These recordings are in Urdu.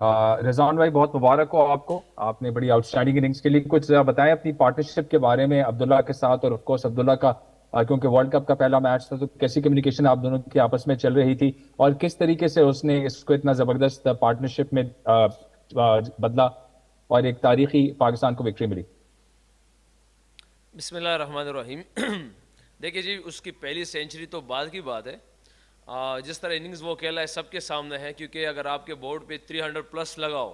رضوان بھائی، بہت مبارک ہو آپ کو، آپ نے بڑی آؤٹسٹینڈنگ اننگز کے لیے کچھ بتائیں اپنی پارٹنرشپ کے بارے میں عبداللہ کے ساتھ، اور آف کورس عبداللہ کا کیونکہ ورلڈ کپ کا پہلا میچ تھا، تو کیسی کمیونیکیشن آپ دونوں کی آپس میں چل رہی تھی اور کس طریقے سے اس نے اس کو اتنا زبردست پارٹنرشپ میں بدلا اور ایک تاریخی پاکستان کو وکٹری ملی؟ بسم اللہ الرحمن الرحیم. دیکھیے جی، اس کی پہلی سینچری تو بعد کی بات ہے. جس طرح اننگز وہ کھیلا ہے سب کے سامنے ہے، کیونکہ اگر آپ کے بورڈ پہ 300 پلس لگاؤ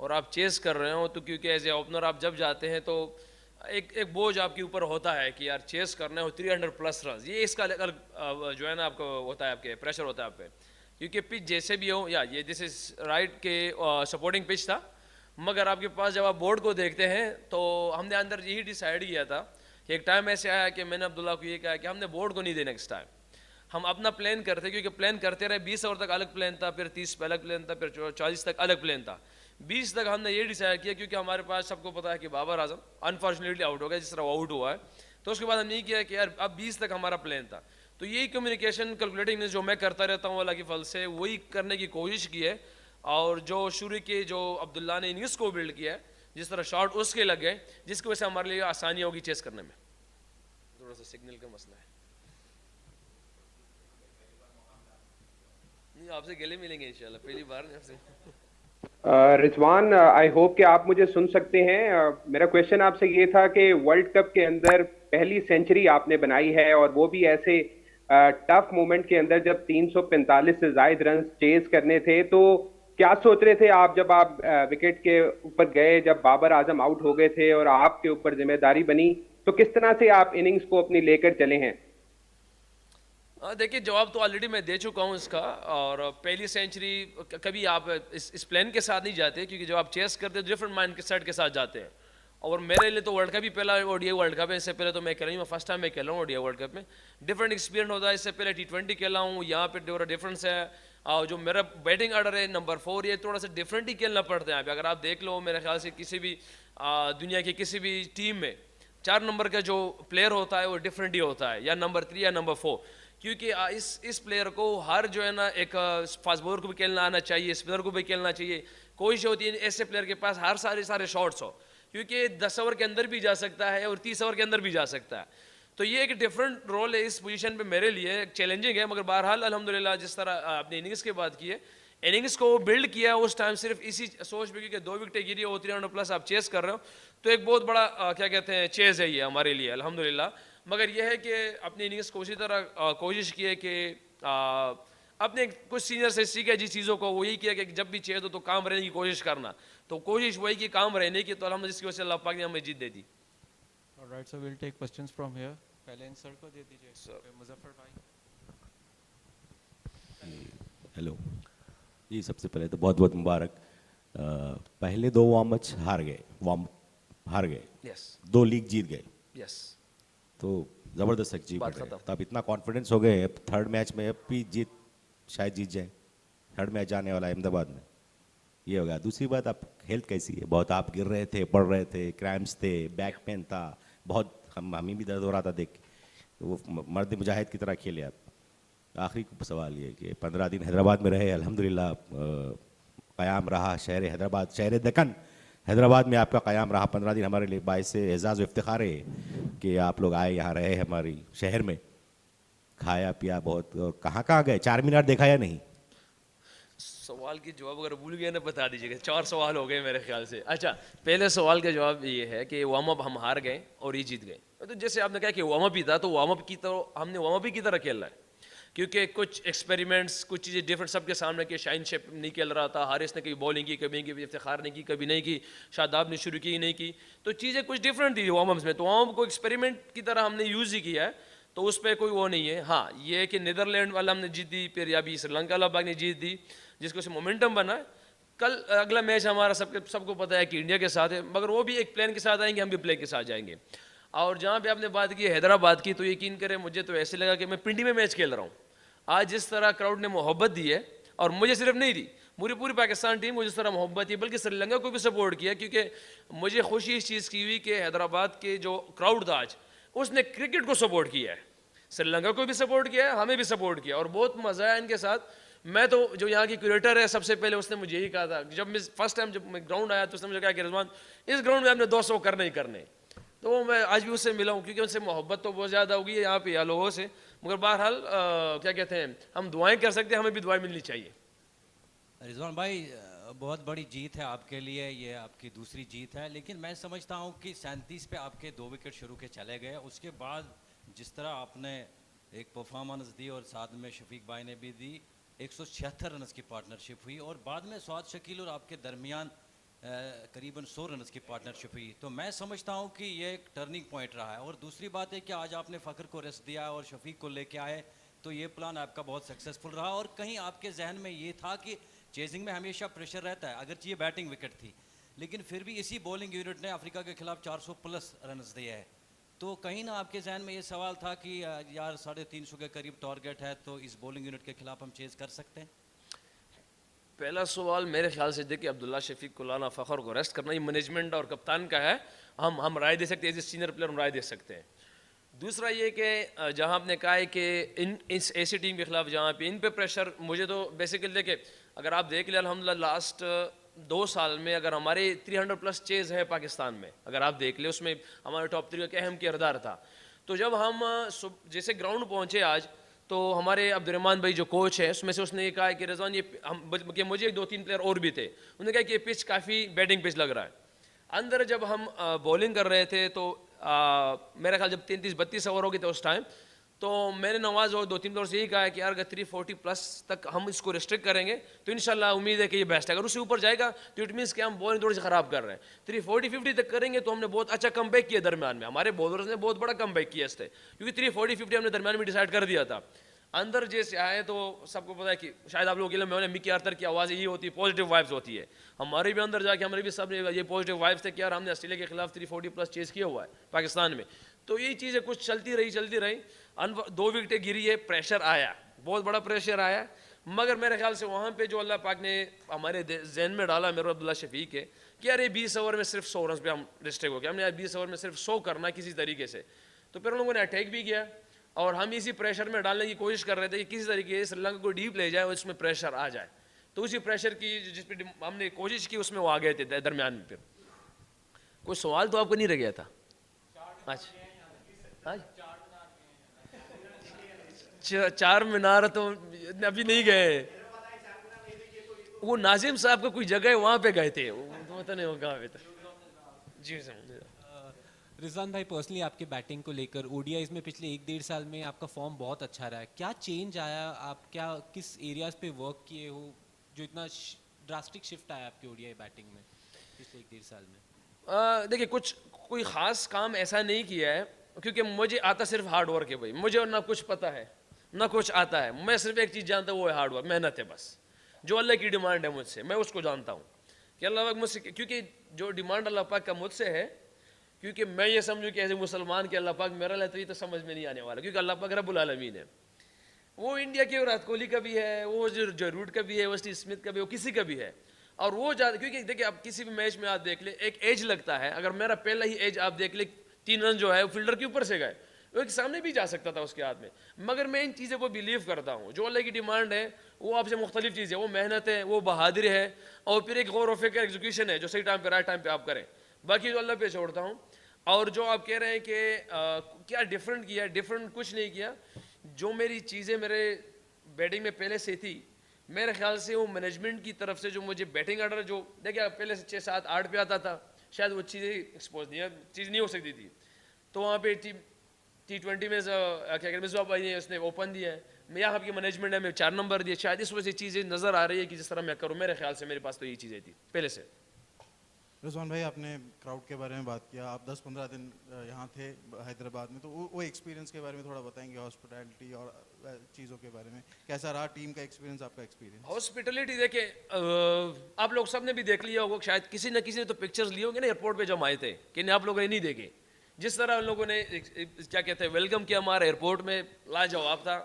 اور آپ چیز کر رہے ہو، تو کیونکہ ایز اے اوپنر آپ جب جاتے ہیں تو ایک بوجھ آپ کے اوپر ہوتا ہے کہ یار چیز کرنا ہو 300 پلس رنز. یہ اس کا الگ جو ہے نا آپ کو ہوتا ہے، آپ کے پریشر ہوتا ہے آپ پہ، کیونکہ پچ جیسے بھی ہو، یا یہ دس از رائٹ کے سپورٹنگ پچ تھا. مگر آپ کے پاس جب آپ بورڈ کو دیکھتے ہیں تو ہم نے اندر یہی ڈیسائیڈ کیا تھا کہ ایک ٹائم ایسے آیا کہ میں نے عبداللہ کو یہ کہا کہ ہم نے بورڈ کو نہیں دینا نیکسٹ ٹائم. ہم اپنا پلان کرتے، کیونکہ پلان کرتے رہے 20 اوور تک الگ پلان تھا، پھر 30 پہ الگ پلان تھا، پھر 40 تک الگ پلان تھا. 20 تک ہم نے یہ ڈیسائیڈ کیا، کیونکہ ہمارے پاس سب کو پتا ہے کہ بابر اعظم انفارچونیٹلی آؤٹ ہو گیا جس طرح وہ آؤٹ ہوا ہے. تو اس کے بعد ہم نے یہ کیا کہ یار اب 20 تک ہمارا پلان تھا. تو یہی کمیونیکیشن کیلکولیٹنگ جو میں کرتا رہتا ہوں اللہ کی فضل سے، وہی کرنے کی کوشش کی ہے. اور جو شروع کے جو عبداللہ نے اننگز کو بلڈ کیا ہے، جس طرح شاٹ اس کے لگ گئے، جس کی وجہ سے ہمارے لیے آسانی ہوگی چیز کرنے میں. تھوڑا سا سگنل کا مسئلہ ہے. نہیں، آپ سے گلے ملیں گے انشاءاللہ، پہلی بار نہیں آپ سے. رضوان، آئی ہوپ کہ آپ مجھے سن سکتے ہیں. میرا کویشچن آپ سے یہ تھا کہ ورلڈ کپ کے اندر پہلی سینچری آپ نے بنائی ہے، اور وہ بھی ایسے ٹف مومنٹ کے اندر جب 345 سے زائد رنز چیز کرنے تھے. تو کیا سوچ رہے تھے آپ جب آپ وکٹ کے اوپر گئے، جب بابر اعظم آؤٹ ہو گئے تھے اور آپ کے اوپر ذمہ داری بنی؟ تو کس طرح سے آپ اننگز کو اپنی لے کر چلے ہیں؟ دیکھیے، جواب تو آلریڈی میں دے چکا ہوں اس کا. اور پہلی سینچری کبھی آپ اس پلان کے ساتھ نہیں جاتے، کیونکہ جب آپ چیز کرتے ہیں ڈفرنٹ مائنڈ سیٹ کے ساتھ جاتے ہیں. اور میرے لیے تو ورلڈ کپ ہی پہلا O D I world cup ہے. اس سے پہلے تو میں کھیلا نہیں، میں فرسٹ ٹائم میں کھیلا ہوں O D I world cup میں. ڈفرنٹ ایکسپیرینس ہوتا ہے. اس سے پہلے T20 کھیلا ہوں، یہاں پہ ڈفرنس ہے. اور جو میرا بیٹنگ آرڈر ہے نمبر 4، یہ تھوڑا سا ڈفرینٹ ہی کھیلنا پڑتا ہے یہاں پہ. اگر آپ دیکھ لو میرے خیال سے کسی بھی دنیا کی کسی بھی ٹیم میں 4 نمبر کا جو پلیئر ہوتا ہے وہ ڈفرینٹ ہی ہوتا ہے، یا نمبر 3 یا نمبر 4. کیونکہ اس پلیئر کو ہر جو ہے نا ایک فاسٹ بولر کو بھی کھیلنا آنا چاہیے، اسپنر کو بھی کھیلنا چاہیے. کوشش ہوتی ہے ایسے پلیئر کے پاس ہر سارے شاٹس ہو، کیونکہ 10 اوور کے اندر بھی جا سکتا ہے اور 30 اوور کے اندر بھی جا سکتا ہے. تو یہ ایک ڈفرنٹ رول ہے اس پوزیشن پہ میرے لیے، چیلنجنگ ہے. مگر بہرحال الحمدللہ جس طرح اپنے اننگز کی بات کی ہے، اننگز کو بلڈ کیا اس ٹائم صرف اسی سوچ پہ، کیونکہ 2 وکٹیں گری ہو 300 پلس آپ چیز کر رہے ہو، تو ایک بہت بڑا کیا کہتے ہیں چیز ہے یہ ہمارے لیے الحمدللہ. مگر یہ ہے کہ اپنی اننگز کو اسی طرح کوشش کی ہے کہ اپنے کچھ سینئر سے سیکھا جس چیزوں کو، وہ یہی کیا کہ جب بھی چیز ہو تو کام رہنے کی کوشش کرنا. تو کوشش وہی کہ کام رہنے کی، تو الحمدللہ جس کی وجہ سے اللہ پاک نے ہمیں جیت دے دی. Alright, so we'll take questions from here. پہلے انسر کو دے دیجیے مظفر بھائی. ہیلو جی، سب سے پہلے تو بہت بہت مبارک. پہلے 2 وارم اپس ہار گئے، یس 2 لیگ جیت گئے، یس تو زبردست بات اچیومنٹ ہے. ختم. تو اب اتنا کانفیڈنس ہو گئے، اب 3rd میچ میں اب بھی شاید جیت جائیں. 3rd میچ آنے والا ہے احمد آباد میں، یہ ہوگا. دوسری بات، آپ ہیلتھ کیسی ہے؟ بہت آپ گر رہے تھے، پڑ رہے تھے، کرائمس تھے، بیک پین تھا بہت، ہمیں بھی درد ہو رہا تھا دیکھ کے. تو وہ مرد مجاہد کی طرح کھیلے آپ. آخری سوال یہ کہ 15 دن حیدرآباد میں رہے، الحمدللہ قیام رہا شہر حیدرآباد، شہر دکن حیدرآباد میں آپ کا قیام رہا 15 دن. ہمارے لیے باعث اعزاز و افتخار ہے کہ آپ لوگ آئے، یہاں رہے ہماری شہر میں، کھایا پیا بہت. اور کہاں کہاں گئے؟ 4 مینار دیکھا یا نہیں؟ سوال کی جواب اگر بھول گئے نا بتا دیجیے گا. 4 سوال ہو گئے میرے خیال سے. اچھا، پہلے سوال کا جواب یہ ہے کہ وارم اپ ہم ہار گئے اور یہ جیت گئے. تو جیسے آپ نے کہا کہ وارم اپ ہی تھا، تو وارم اپ کی طرح ہم نے وارم اپ ہی کی طرح کھیلنا ہے، کیونکہ کچھ ایکسپیریمنٹس، کچھ چیزیں ڈفرنٹ سب کے سامنے کہ شاہین شیپ نہیں کھیل رہا تھا، حارث نے کبھی بولنگ کی، کبھی افتخار نے کی، کبھی نہیں کی، شاداب نے شروع کی نہیں کی. تو چیزیں کچھ ڈفرنٹ تھی وارم اپس میں. تو وارم اپ کو ایکسپیریمنٹ کی طرح ہم نے یوز ہی کیا ہے، تو اس پہ کوئی وہ نہیں ہے. ہاں یہ ہے کہ نیدرلینڈ والا ہم نے جیت دی، پھر یا بھی سری لنکا والا نے جیت دی، جس کو سے مومنٹم بنا. کل اگلا میچ ہمارا سب کو پتہ ہے کہ انڈیا کے ساتھ ہے، مگر وہ بھی ایک پلان کے ساتھ آئیں گے، ہم بھی پلان کے ساتھ جائیں گے. اور جہاں پہ آپ نے بات کی حیدرآباد کی، تو یقین کریں مجھے تو ایسے لگا کہ میں پنڈی میں میچ کھیل رہا ہوں. آج جس طرح کراؤڈ نے محبت دی ہے، اور مجھے صرف نہیں دی، پوری پاکستان ٹیم کو جس طرح محبت دی، بلکہ سری لنکا کو بھی سپورٹ کیا. کیونکہ مجھے خوشی اس چیز کی ہوئی کہ حیدرآباد کے جو کراؤڈ تھا آج، اس نے کرکٹ کو سپورٹ کیا ہے. سری لنکا کو بھی سپورٹ کیا ہے، ہمیں بھی سپورٹ کیا، اور بہت مزہ آیا ان کے ساتھ. میں تو جو یہاں کی کیوریٹر ہے سب سے پہلے اس نے مجھے یہی کہا تھا جب میں فرسٹ ٹائم جب میں گراؤنڈ آیا تو اس نے مجھے کہا کہ رضوان اس گراؤنڈ میں آپ نے 200 کرنے ہی کرنے. تو میں آج بھی اس سے ملا ہوں کیونکہ ان سے محبت تو بہت زیادہ ہوگی یہاں پہ یا لوگوں سے, مگر بہرحال کیا کہتے ہیں ہم دعائیں کر سکتے ہیں, ہمیں بھی دعائیں ملنی چاہیے. رضوان بھائی بہت بڑی جیت ہے آپ کے لیے, یہ آپ کی دوسری جیت ہے, لیکن میں سمجھتا ہوں کہ 37 پہ آپ کے 2 وکٹ شروع کے چلے گئے, اس کے بعد جس طرح آپ نے ایک پرفارمنس دی اور ساتھ میں شفیق بھائی نے بھی دی, 176 رنز کی پارٹنرشپ ہوئی اور بعد میں سعد شکیل اور آپ کے درمیان قریباً 100 رنز کی پارٹنرشپ ہوئی. تو میں سمجھتا ہوں کہ یہ ایک ٹرننگ پوائنٹ رہا ہے. اور دوسری بات ہے کہ آج آپ نے فخر کو ریسٹ دیا اور شفیق کو لے کے آئے, تو یہ پلان آپ کا بہت سکسیزفل رہا. اور کہیں آپ کے ذہن میں یہ تھا کہ چیزنگ میں ہمیشہ پریشر رہتا ہے, اگرچہ یہ بیٹنگ وکٹ تھی لیکن پھر بھی اسی بولنگ یونٹ نے افریقہ کے خلاف 400 پلس رنز دیے ہے, تو کہیں نہ آپ کے ذہن میں یہ سوال تھا کہ یار 350 کے قریب ٹارگیٹ ہے تو اس بولنگ یونٹ کے خلاف ہم چیز کر سکتے ہیں؟ پہلا سوال میرے خیال سے دیکھیں عبداللہ شفیق کو لانا, فخر کو ریسٹ کرنا, یہ مینجمنٹ اور کپتان کا ہے, ہم رائے دے سکتے ہیں, ایز اے سینئر پلیئر ہم رائے دے سکتے ہیں. دوسرا یہ کہ جہاں آپ نے کہا ہے کہ اس ایسی ٹیم کے خلاف جہاں پہ ان پہ پریشر, مجھے تو بیسیکلی دیکھیں اگر آپ دیکھ لیں الحمدللہ لاسٹ 2 سال میں اگر ہمارے 300 پلس چیز ہے پاکستان میں, اگر آپ دیکھ لیں اس میں ہمارے ٹاپ 3 کا اہم کردار تھا. تو جب ہم جیسے گراؤنڈ پہنچے آج تو ہمارے عبد الرحمان بھائی جو کوچ ہے اس میں سے اس نے یہ کہا کہ رضوان یہ کہ مجھے 2-3 پلیئر اور بھی تھے, انہوں نے کہا کہ یہ پچ کافی بیٹنگ پچ لگ رہا ہے. اندر جب ہم بولنگ کر رہے تھے تو میرا خیال جب 33-32 اوور ہو گئے تھے اس ٹائم, تو میں نے نواز اور 2-3 پلیئر سے یہی کہا ہے کہ یار اگر 340 پلس تک ہم اس کو ریسٹرکٹ کریں گے تو انشاءاللہ امید ہے کہ یہ بیسٹ ہے. اگر اس سے اوپر جائے گا تو اٹ مینس کہ ہم بولنگ تھوڑی سی خراب کر رہے ہیں. 340-50 تک کریں گے تو ہم نے بہت اچھا کم بیک کیا درمیان میں, ہمارے بولرز نے بہت بڑا کم بیک کیا اس سے, کیونکہ 340-50 ہم نے درمیان میں ڈیسائیڈ کر دیا تھا. اندر جیسے آئے تو سب کو پتا ہے کہ شاید آپ لوگوں کے لیے مکی آرتھر کی آواز یہ ہوتی ہے, پازیٹیو وائبس ہوتی ہے. ہمارے بھی اندر جا کے ہمارے بھی سب نے یہ پازیٹیو وائبس تھے کہ یار ہم نے آسٹریلیا کے خلاف 340 پلس چیز کیا ہوا ہے پاکستان میں. تو یہ چیزیں کچھ چلتی رہی 2 وکٹیں گری ہے, پریشر آیا, بہت بڑا پریشر آیا, مگر میرے خیال سے وہاں پہ جو اللہ پاک نے ہمارے ذہن میں ڈالا میرے عبداللہ شفیق ہے کہ یار یہ 20 اوور میں صرف 100 رنز پہ ہم ریسٹرکٹ ہو گیا, ہم نے 20 اوور میں صرف 100 کرنا کسی طریقے سے. تو پھر ان لوگوں نے اٹیک بھی کیا اور ہم اسی پریشر میں ڈالنے کی کوشش کر رہے تھے کہ کسی طریقے سے سری لنکا کو ڈیپ لے جائے اور اس میں پریشر آ جائے. تو اسی پریشر کی جس پہ ہم نے کوشش کی اس میں وہ آ گئے تھے درمیان میں. پھر کوئی سوال تو آپ کو نہیں رہ گیا تھا؟ اچھا 4 مینار تو ابھی نہیں گئے, وہ ناظم صاحب کا کوئی جگہ ہے وہاں پہ گئے تھے, وہ پتہ نہیں وہ کہاں پہ تھا. جی رضوان بھائی پرسنلی آپ کے بیٹنگ کو لے کر او ڈی آئیز میں پچھلے 1-1.5 سال میں آپ کا فارم بہت اچھا رہا ہے, کیا چینج آیا, آپ کیا کس ایریاز پہ ورک کیے ہو جو اتنا ڈراسٹک شفٹ آیا آپ کے او ڈی آئی بیٹنگ میں پچھلے 1-1.5 سال میں؟ دیکھیے کوئی خاص کام ایسا نہیں کیا ہے کیونکہ مجھے آتا صرف ہارڈ ورک ہے بھائی, مجھے نہ کچھ پتہ ہے نہ کچھ آتا ہے, میں صرف ایک چیز جانتا ہوں وہ ہے ہارڈ ورک, محنت ہے بس. جو اللہ کی ڈیمانڈ ہے مجھ سے میں اس کو جانتا ہوں کہ اللہ پاک مجھ سے, کیونکہ جو ڈیمانڈ اللہ پاک کا مجھ سے ہے, کیونکہ میں یہ سمجھوں کہ ایسے مسلمان کہ اللہ پاک میرا لیتا یہ تو سمجھ میں نہیں آنے والا, کیونکہ اللہ پاک رب العالمین ہے. وہ انڈیا کے وراٹ کوہلی کا بھی ہے, وہ جو روٹ کا بھی ہے, وہ اسٹیو اسمتھ کا بھی ہے, وہ کسی کا بھی ہے. اور وہ کیونکہ دیکھیں آپ کسی بھی میچ میں آپ دیکھ لیں ایک ایج لگتا ہے, اگر میرا پہلا ہی ایج آپ دیکھ لیں 3 رن جو ہے وہ فیلڈر کے اوپر سے گئے, وہ ایک سامنے بھی جا سکتا تھا اس کے ہاتھ میں. مگر میں ان چیزوں کو بلیو کرتا ہوں, جو اللہ کی ڈیمانڈ ہے وہ آپ سے مختلف چیز ہے, وہ محنت ہے, وہ بہادری ہے, اور پھر ایک غور و فکر ایگزیکیوشن ہے جو صحیح ٹائم پہ رائٹ ٹائم پہ آپ کریں. باقی جو اللہ پہ چھوڑتا ہوں. اور جو آپ کہہ رہے ہیں کہ کیا ڈیفرنٹ کیا, ڈیفرنٹ کچھ نہیں کیا. جو میری چیزیں میرے بیٹنگ میں پہلے سے تھی, میرے خیال سے وہ مینجمنٹ کی طرف سے جو مجھے بیٹنگ آرڈر جو دیکھیں پہلے سے 6-7-8 پہ آتا تھا, شاید وہ چیزیں ایکسپوز نہیں ہو سکتی تھی. تو وہاں پہ T20 میں کیا کہتے ہیں مصباح بھائی نے اس نے اوپن دیا ہے, یہاں کی مینجمنٹ ہے میں 4 نمبر دیا, شاید اس وجہ سے چیزیں نظر آ رہی ہے کہ جس طرح میں کروں. میرے خیال سے میرے پاس تو یہ چیزیں تھی پہلے سے. رضوان بھائی آپ نے کراؤڈ کے بارے میں بات کیا, آپ 10-15 دن یہاں تھے حیدرآباد میں, تو وہ ایکسپیرینس کے بارے میں تھوڑا بتائیں گے, ہاسپٹیلٹی اور چیزوں کے بارے میں کیسا رہا, ٹیم کا ایکسپیرینس, آپ کا ایکسپیرینس؟ ہاسپٹیلٹی دیکھیں آپ لوگ سب نے بھی دیکھ لیا ہوگا, شاید کسی نہ کسی نے تو پکچرز لی ہوں گے نا ایئرپورٹ پہ جب آئے تھے, کہ آپ لوگوں نے نہیں دیکھے. جس طرح ان لوگوں نے کیا کہتے ہیں ویلکم کیا ہمارے ایئرپورٹ میں, لاجواب تھا.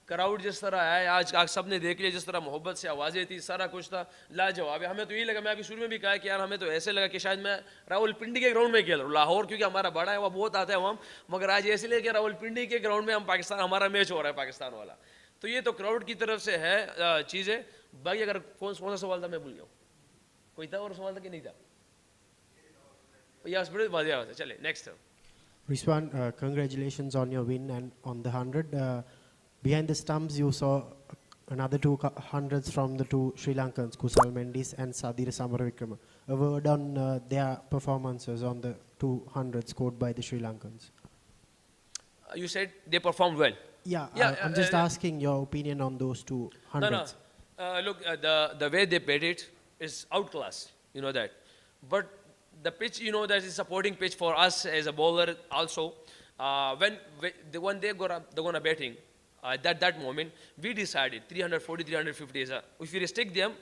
کراؤڈ جس طرح آیا آج سب نے دیکھ لیا, جس طرح محبت سے آوازیں تھی, سارا کچھ تھا, لاجواب ہے. ہمیں تو یہی لگا, میں ابھی شروع میں بھی کہا کہ یار ہمیں تو ایسے لگا کہ شاید میں راول پنڈی کے گراؤنڈ میں کھیل رہا ہوں. لاہور کیونکہ ہمارا بڑا ہے وہ بہت آتا ہے وہاں, مگر آج ایسے لے کہ راول پنڈی کے گراؤنڈ میں ہم پاکستان ہمارا میچ ہو رہا ہے پاکستان والا. تو یہ تو کراؤڈ کی طرف سے ہے چیزیں. باقی اگر کون سا سوال تھا میں بھول گیا ہوں, کوئی تھا اور سوال تھا کہ نہیں تھا؟ یس بڑے واضح ہوتا ہے. چلے next. Rizwan, congratulations on your win and on the 100. Behind the stumps, you saw another two hundreds from the two Sri Lankans, Kusal Mendis and Sadira Samaravikrama. A word on their performances on the 200 scored by the Sri Lankans. You said they performed well. Yeah, I'm just asking your opinion on those two hundreds. No. Look, the way they played it is outclass. You know that. But the pitch, you know, that is supporting pitch for us as a bowler also. When they're gonna batting, at that moment, we decided 340, 350 is if we restrict them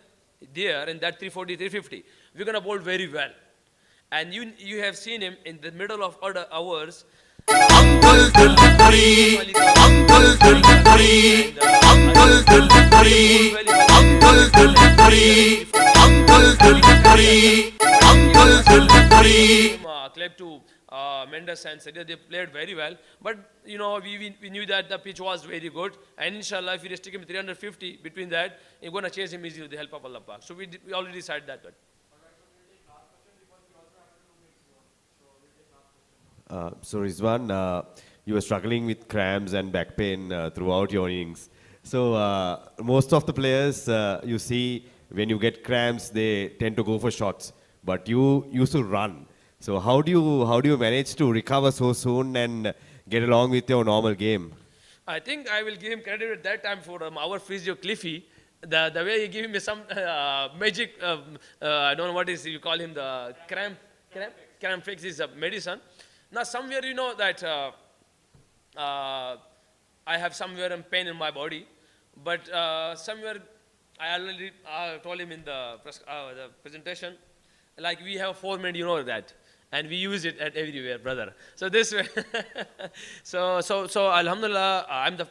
there in that 340, 350, we're gonna bowl very well. And you have seen him in the middle of other hours. Uncle Dilpri, Uncle Dilpri, Uncle Dilpri, Uncle Dilpri, Uncle Dilpri, Uncle Dilpri. Clap to Mendes and Sadia, they played very well. But you know, we knew that the pitch was very good, and inshallah, if we restrict him 350 between that, we're gonna chase him easily with the help of Allah Pak. So we already decided that. So Rizwan, you were struggling with cramps and back pain throughout your innings. So most of the players you see, when you get cramps, they tend to go for shots. But you used to run. So how do you manage to recover so soon and get along with your normal game? I think I will give him credit at that time for our physio Cliffy. The way he gave me some magic, I don't know what is you call him, the cramp fix is a medicine. Now somewhere you know that I have somewhere a pain in my body, but somewhere I already told him in the presentation, like we have 4 minutes, you know that, and we use it at everywhere, brother. So this way, so Alhamdulillah,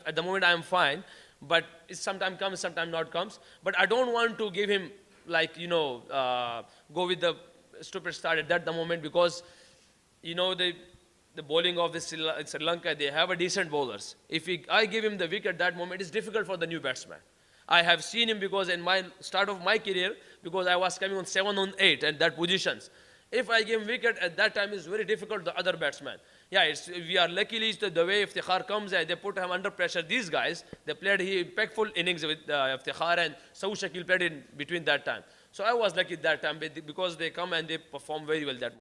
at the moment I am fine, but it sometimes comes, sometimes not comes. But I don't want to give him like go with the stupid start at that moment, because you know the bowling of the Sri Lanka, they have a decent bowlers. If I give him the wicket at that moment, it's difficult for the new batsman. I have seen him because in my start of my career, because I was coming on 7 on 8 and that positions. If I give him wicket at that time, it's very difficult the other batsman. Yeah, we are luckily the way Iftikhar comes, they put him under pressure. These guys, they played impactful innings with Iftikhar, and Saud Shakil played in between that time. So I was lucky that time because they come and they perform very well that